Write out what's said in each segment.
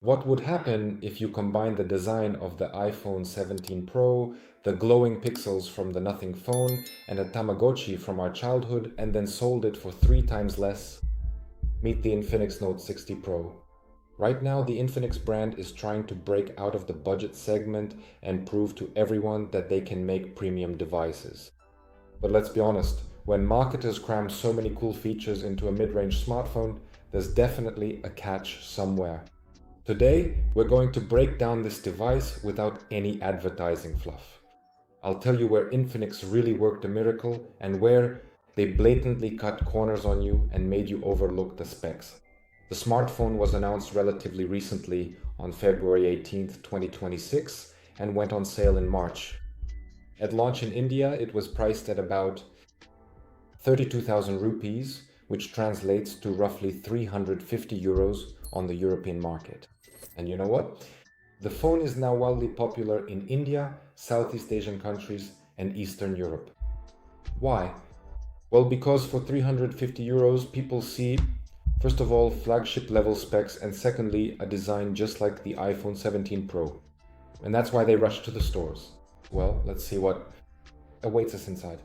What would happen if you combine the design of the iPhone 17 Pro, the glowing pixels from the Nothing phone, and a Tamagotchi from our childhood, and then sold it for 3 times less? Meet the INFINIX Note 60 Pro. Right now, the Infinix brand is trying to break out of the budget segment and prove to everyone that they can make premium devices. But let's be honest, when marketers cram so many cool features into a mid-range smartphone, there's definitely a catch somewhere. Today, we're going to break down this device without any advertising fluff. I'll tell you where Infinix really worked a miracle and where they blatantly cut corners on you and made you overlook the specs. The smartphone was announced relatively recently on February 18th, 2026 and went on sale in March. At launch in India, it was priced at about 32,000 rupees, which translates to roughly 350 euros on the European market. And you know what? The phone is now wildly popular in India, Southeast Asian countries, and Eastern Europe. Why? Well, because for 350 euros, people see, first of all, flagship level specs, and secondly, a design just like the iPhone 17 Pro. And that's why they rush to the stores. Well, let's see what awaits us inside.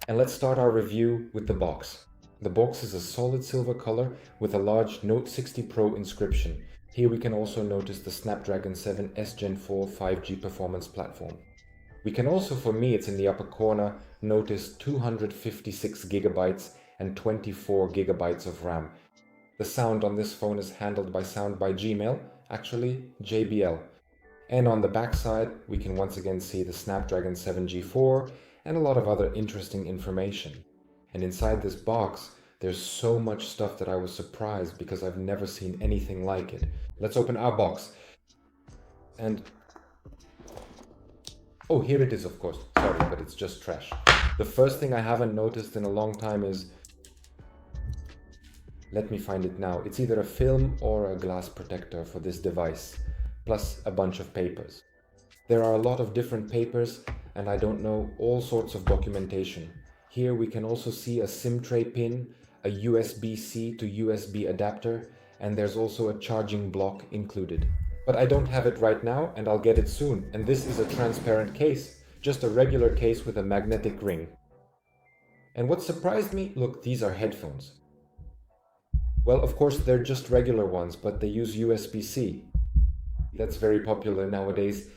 And let's start our review with the box. The box is a solid silver color with a large Note 60 Pro inscription. Here we can also notice the Snapdragon 7 S Gen 4 5G performance platform. We can also, for me it's in the upper corner, notice 256 gigabytes and 24 gigabytes of RAM. The sound on this phone is handled by Sound by Gmail, actually JBL. And on the back side, we can once again see the Snapdragon 7 G4 and a lot of other interesting information. And inside this box, there's so much stuff that I was surprised because I've never seen anything like it. Let's open our box. And oh, here it is, of course. Sorry, but it's just trash. The first thing I haven't noticed in a long time is, let me find it now. It's either a film or a glass protector for this device, plus a bunch of papers. There are a lot of different papers, and I don't know, all sorts of documentation. Here we can also see a SIM tray pin, a USB-C to USB adapter, and there's also a charging block included. But I don't have it right now, and I'll get it soon. And this is a transparent case, just a regular case with a magnetic ring. And what surprised me, look, these are headphones. Well, of course, they're just regular ones, but they use USB-C. That's very popular nowadays.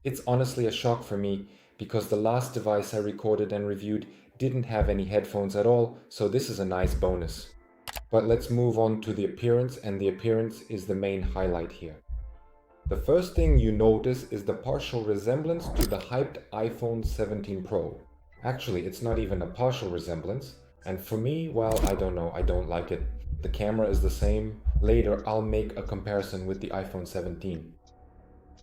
It's honestly a shock for me, because the last device I recorded and reviewed didn't have any headphones at all, so this is a nice bonus. But let's move on to the appearance, and the appearance is the main highlight here. The first thing you notice is the partial resemblance to the hyped iPhone 17 Pro. Actually, it's not even a partial resemblance, and for me, well, I don't know, I don't like it. The camera is the same. Later, I'll make a comparison with the iPhone 17.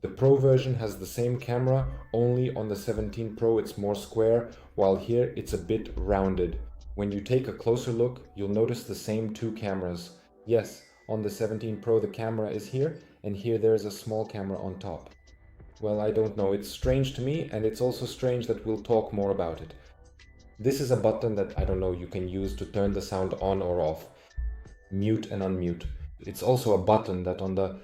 The Pro version has the same camera, only on the 17 Pro it's more square, while here it's a bit rounded. When you take a closer look, you'll notice the same two cameras. Yes, on the 17 Pro the camera is here, and here there's a small camera on top. Well, I don't know, it's strange to me, and it's also strange that we'll talk more about it. This is a button that, I don't know, you can use to turn the sound on or off, mute and unmute. It's also a button that on the,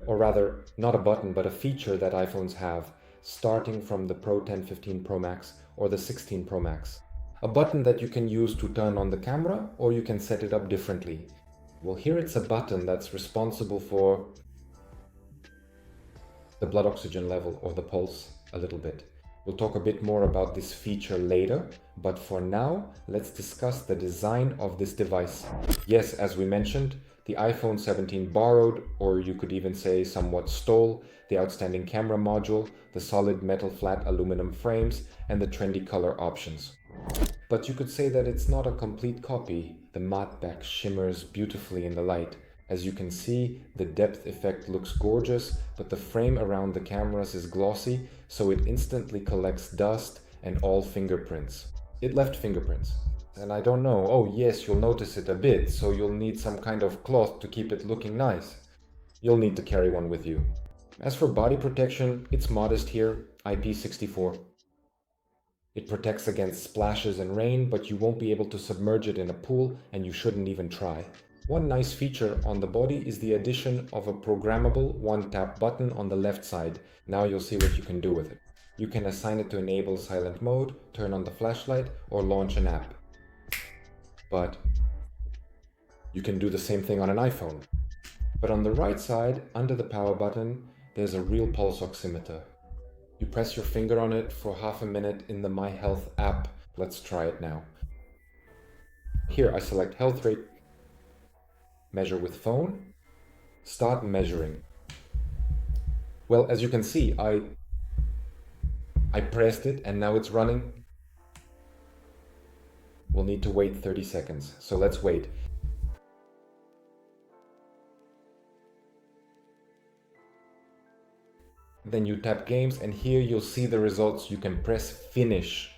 or rather, not a button, but a feature that iPhones have, starting from the Pro 10, 15 Pro Max or the 16 Pro Max. A button that you can use to turn on the camera, or you can set it up differently. Well, here it's a button that's responsible for the blood oxygen level or the pulse a little bit. We'll talk a bit more about this feature later, but for now, let's discuss the design of this device. Yes, as we mentioned, the iPhone 17 borrowed, or you could even say somewhat stole, the outstanding camera module, the solid metal flat aluminum frames, and the trendy color options. But you could say that it's not a complete copy. The matte back shimmers beautifully in the light. As you can see, the depth effect looks gorgeous, but the frame around the cameras is glossy, so it instantly collects dust and all fingerprints. It left fingerprints. And I don't know, oh yes, you'll notice it a bit, so you'll need some kind of cloth to keep it looking nice. You'll need to carry one with you. As for body protection, it's modest here, IP64. It protects against splashes and rain, but you won't be able to submerge it in a pool, and you shouldn't even try. One nice feature on the body is the addition of a programmable One Tap button on the left side. Now you'll see what you can do with it. You can assign it to enable silent mode, turn on the flashlight, or launch an app. But you can do the same thing on an iPhone. But on the right side, under the power button, there's a real pulse oximeter. You press your finger on it for half a minute in the My Health app. Let's try it now. Here I select health rate, measure with phone, start measuring. Well, as you can see, I pressed it and now it's running. We'll need to wait 30 seconds, so let's wait. Then you tap games and here you'll see the results. You can press finish.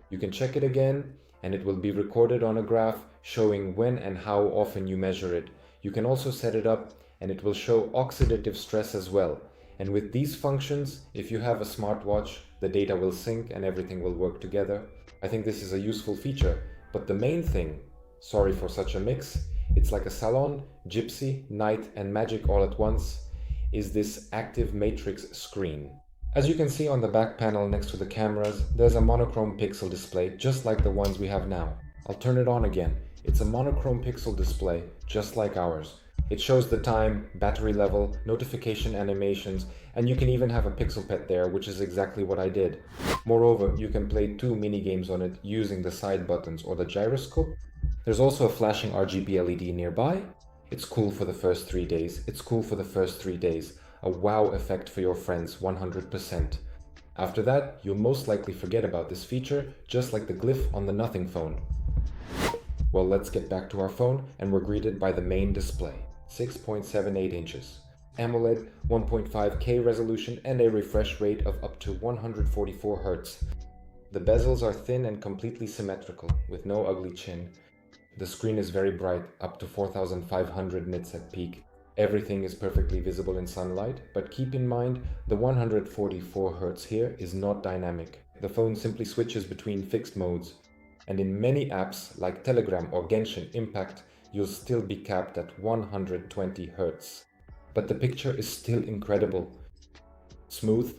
You can check it again and it will be recorded on a graph showing when and how often you measure it. You can also set it up and it will show oxidative stress as well. And with these functions, if you have a smartwatch, the data will sync and everything will work together. I think this is a useful feature, but the main thing, sorry for such a mix, it's like a salon, gypsy, night and magic all at once, is this active matrix screen. As you can see on the back panel next to the cameras, there's a monochrome pixel display just like the ones we have now. I'll turn it on again. It's a monochrome pixel display just like ours. It shows the time, battery level, notification animations, and you can even have a pixel pet there, which is exactly what I did. Moreover, you can play 2 mini games on it using the side buttons or the gyroscope. There's also a flashing RGB LED nearby. It's cool for the first 3 days. It's cool for the first 3 days. A wow effect for your friends, 100%. After that, you'll most likely forget about this feature, just like the glyph on the Nothing phone. Well, let's get back to our phone, and we're greeted by the main display. 6.78 inches. AMOLED, 1.5K resolution, and a refresh rate of up to 144 Hz. The bezels are thin and completely symmetrical, with no ugly chin. The screen is very bright, up to 4500 nits at peak. Everything is perfectly visible in sunlight, but keep in mind the 144 Hz here is not dynamic. The phone simply switches between fixed modes, and in many apps like Telegram or Genshin Impact, you'll still be capped at 120 Hz. But the picture is still incredible. Smooth.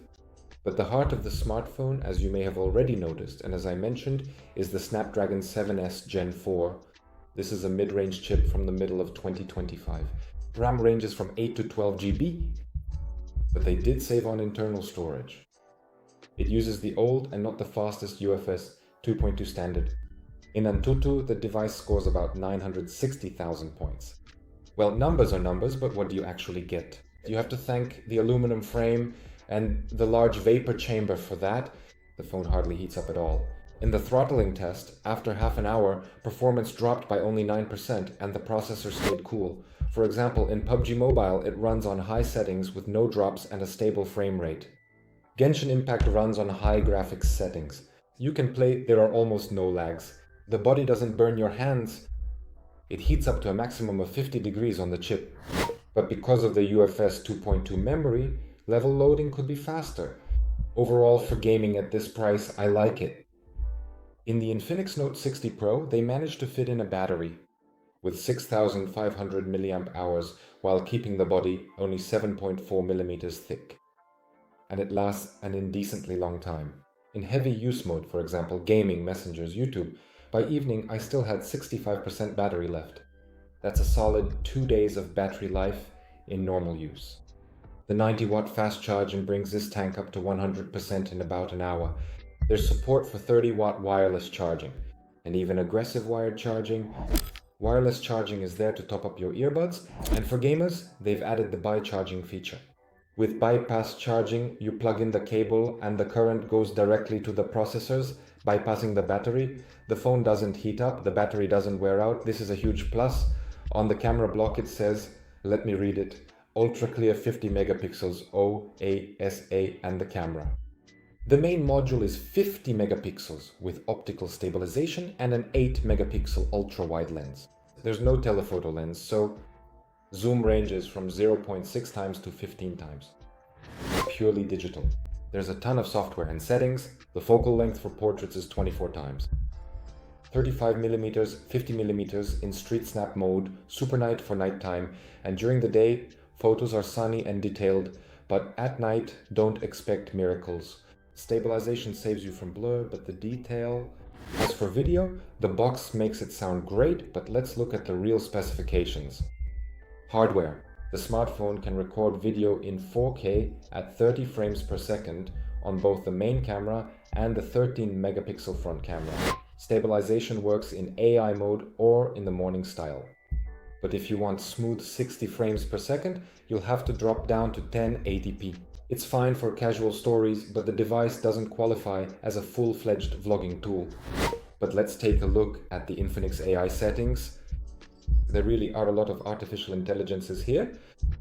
But the heart of the smartphone, as you may have already noticed, and as I mentioned, is the Snapdragon 7S Gen 4. This is a mid-range chip from the middle of 2025. RAM ranges from 8 to 12 GB, but they did save on internal storage. It uses the old and not the fastest UFS 2.2 standard. In Antutu, the device scores about 960,000 points. Well, numbers are numbers, but what do you actually get? You have to thank the aluminum frame and the large vapor chamber for that. The phone hardly heats up at all. In the throttling test, after half an hour, performance dropped by only 9% and the processor stayed cool. For example, in PUBG Mobile, it runs on high settings with no drops and a stable frame rate. Genshin Impact runs on high graphics settings. You can play, there are almost no lags. The body doesn't burn your hands. It heats up to a maximum of 50 degrees on the chip. But because of the UFS 2.2 memory, level loading could be faster. Overall, for gaming at this price, I like it. In the INFINIX Note 60 Pro, they managed to fit in a battery with 6,500 mAh while keeping the body only 7.4 millimeters thick. And it lasts an indecently long time. In heavy use mode, for example, gaming, messengers, YouTube, by evening I still had 65% battery left. That's a solid 2 days of battery life in normal use. The 90-watt fast charging brings this tank up to 100% in about an hour. There's support for 30-watt wireless charging, and even aggressive wired charging. Wireless charging is there to top up your earbuds, and for gamers, they've added the bi-charging feature. With bypass charging, you plug in the cable and the current goes directly to the processors, bypassing the battery. The phone doesn't heat up, the battery doesn't wear out. This is a huge plus. On the camera block it says, let me read it, ultra clear 50 megapixels OASA and the camera. The main module is 50 megapixels with optical stabilization and an 8 megapixel ultra wide lens. There's no telephoto lens, so zoom ranges from 0.6 times to 15 times. Purely digital. There's a ton of software and settings. The focal length for portraits is 24 times. 35mm, 50mm in street snap mode, super night for nighttime, and during the day, photos are sunny and detailed, but at night, don't expect miracles. Stabilization saves you from blur, but the detail... As for video, the box makes it sound great, but let's look at the real specifications. Hardware. The smartphone can record video in 4K at 30 frames per second on both the main camera and the 13-megapixel front camera. Stabilization works in AI mode or in the morning style. But if you want smooth 60 frames per second, you'll have to drop down to 1080p. It's fine for casual stories, but the device doesn't qualify as a full-fledged vlogging tool. But let's take a look at the INFINIX AI settings. There really are a lot of artificial intelligences here.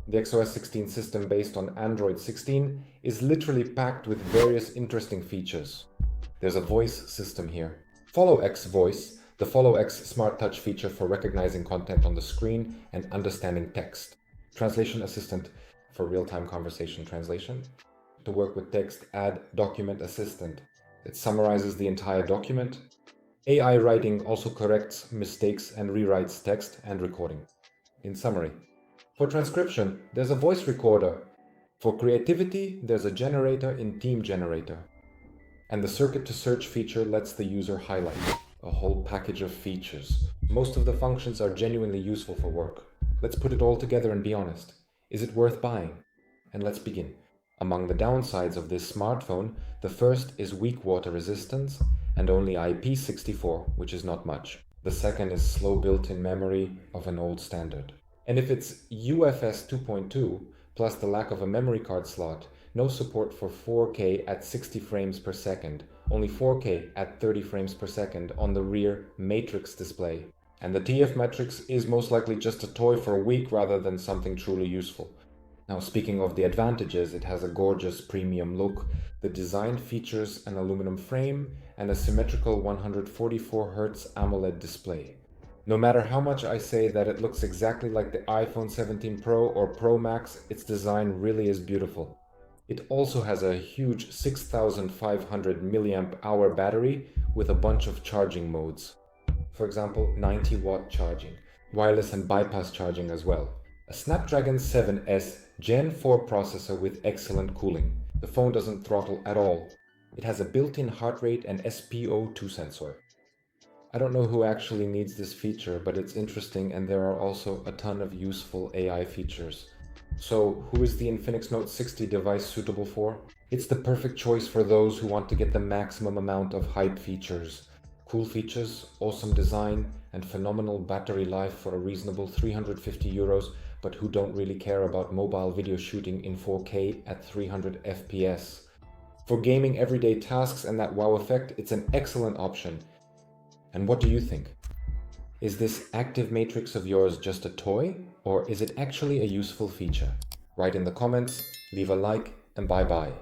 The XOS 16 system based on Android 16 is literally packed with various interesting features. There's a voice system here. Follow X Voice, the Follow X Smart Touch feature for recognizing content on the screen and understanding text. Translation Assistant for real-time conversation translation. To work with text, add Document Assistant. It summarizes the entire document. AI writing also corrects mistakes and rewrites text and recording. In summary, for transcription, there's a voice recorder. For creativity, there's a generator in Theme Generator. And the Circuit to Search feature lets the user highlight. A whole package of features. Most of the functions are genuinely useful for work. Let's put it all together and be honest. Is it worth buying? And let's begin. Among the downsides of this smartphone, the first is weak water resistance and only IP64, which is not much. The second is slow built-in memory of an old standard. And if it's UFS 2.2, plus the lack of a memory card slot, no support for 4K at 60 frames per second, only 4K at 30 frames per second on the rear matrix display. And the TF matrix is most likely just a toy for a week rather than something truly useful. Now, speaking of the advantages, it has a gorgeous premium look. The design features an aluminum frame and a symmetrical 144Hz AMOLED display. No matter how much I say that it looks exactly like the iPhone 17 Pro or Pro Max, its design really is beautiful. It also has a huge 6500 mAh battery with a bunch of charging modes. For example, 90-watt charging, wireless and bypass charging as well. A Snapdragon 7S Gen 4 processor with excellent cooling. The phone doesn't throttle at all. It has a built-in heart rate and SpO2 sensor. I don't know who actually needs this feature, but it's interesting and there are also a ton of useful AI features. So, who is the INFINIX Note 60 device suitable for? It's the perfect choice for those who want to get the maximum amount of hype features. Cool features, awesome design, and phenomenal battery life for a reasonable €350, but who don't really care about mobile video shooting in 4K at 300 FPS. For gaming everyday tasks and that wow effect, it's an excellent option. And what do you think? Is this active matrix of yours just a toy, or is it actually a useful feature? Write in the comments, leave a like, and bye-bye.